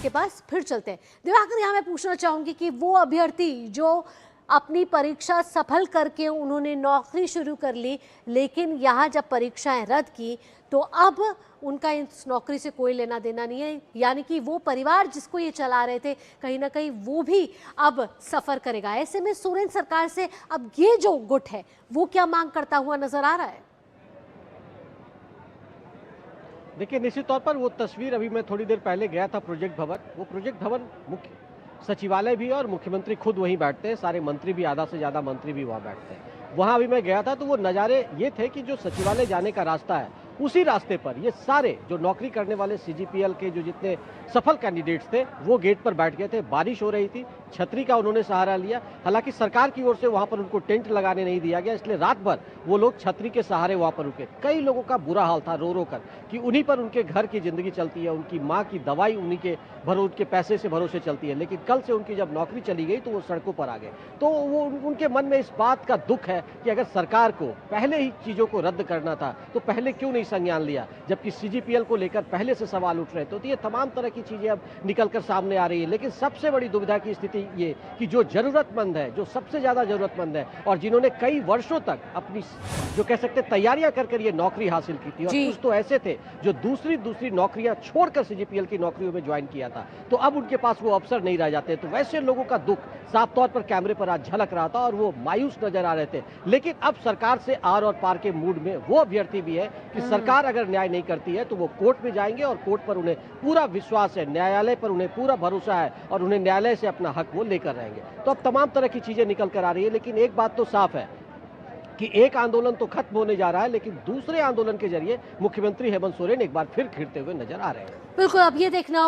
के पास फिर चलते हैं। दिवाकर, यहाँ मैं पूछना चाहूंगी कि वो अभ्यर्थी जो अपनी परीक्षा सफल करके उन्होंने नौकरी शुरू कर ली, लेकिन यहाँ जब परीक्षाएं रद्द की तो अब उनका इस नौकरी से कोई लेना देना नहीं है, यानी कि वो परिवार जिसको ये चला रहे थे कहीं ना कहीं वो भी अब सफर करेगा। ऐसे में सोरेन सरकार से अब ये जो गुट है वो क्या मांग करता हुआ नजर आ रहा है? देखिए, निश्चित तौर पर वो तस्वीर अभी मैं थोड़ी देर पहले गया था प्रोजेक्ट भवन। वो प्रोजेक्ट भवन मुख्य सचिवालय भी है और मुख्यमंत्री खुद वहीं बैठते हैं, सारे मंत्री भी, आधा से ज़्यादा मंत्री भी वहाँ बैठते हैं। वहाँ अभी मैं गया था तो वो नज़ारे ये थे कि जो सचिवालय जाने का रास्ता है उसी रास्ते पर ये सारे जो नौकरी करने वाले सीजीपीएल के जो जितने सफल कैंडिडेट्स थे वो गेट पर बैठ गए थे। बारिश हो रही थी, छतरी का उन्होंने सहारा लिया। हालांकि सरकार की ओर से वहां पर उनको टेंट लगाने नहीं दिया गया, इसलिए रात भर वो लोग छतरी के सहारे वहां पर रुके। कई लोगों का बुरा हाल था, रो रो कर, कि उन्हीं पर उनके घर की जिंदगी चलती है, उनकी माँ की दवाई उन्हीं के उनके पैसे से भरोसे चलती है। लेकिन कल से उनकी जब नौकरी चली गई तो वो सड़कों पर आ गए। तो वो उनके मन में इस बात का दुख है कि अगर सरकार को पहले ही चीजों को रद्द करना था तो पहले क्यों नहीं संज्ञान लिया, जबकि सीजीपीएल को लेकर पहले से सवाल उठ रहे थे। तो ये तमाम तरह की चीजें अब निकलकर सामने आ रही है। लेकिन सबसे बड़ी दुविधा की स्थिति ये कि जो जरूरतमंद है, जो सबसे ज्यादा जरूरतमंद है और जिन्होंने कई वर्षों तक अपनी जो कह सकते तैयारियां कर ये नौकरी हासिल की थी, और कुछ तो ऐसे थे जो दूसरी नौकरियां छोड़कर सीजीपीएल की नौकरियों में ज्वाइन किया था, तो अब उनके पास वो अवसर नहीं रह जाते। तो वैसे लोगों का दुख साफ तौर पर कैमरे पर आज झलक रहा था और वो मायूस नजर आ रहे थे। लेकिन अब सरकार से आर और पार के मूड में वो अभ्यर्थी भी है कि सरकार अगर न्याय नहीं करती है तो वो कोर्ट में जाएंगे और कोर्ट पर उन्हें पूरा विश्वास है, न्यायालय पर उन्हें पूरा भरोसा है और उन्हें न्यायालय से अपना हक वो लेकर रहेंगे। तो अब तमाम तरह की चीजें निकल कर आ रही है। लेकिन एक बात तो साफ है कि एक आंदोलन तो खत्म होने जा रहा है, लेकिन दूसरे आंदोलन के जरिए मुख्यमंत्री हेमंत सोरेन एक बार फिर खिड़ते हुए नजर आ रहे हैं। बिल्कुल, अब ये देखना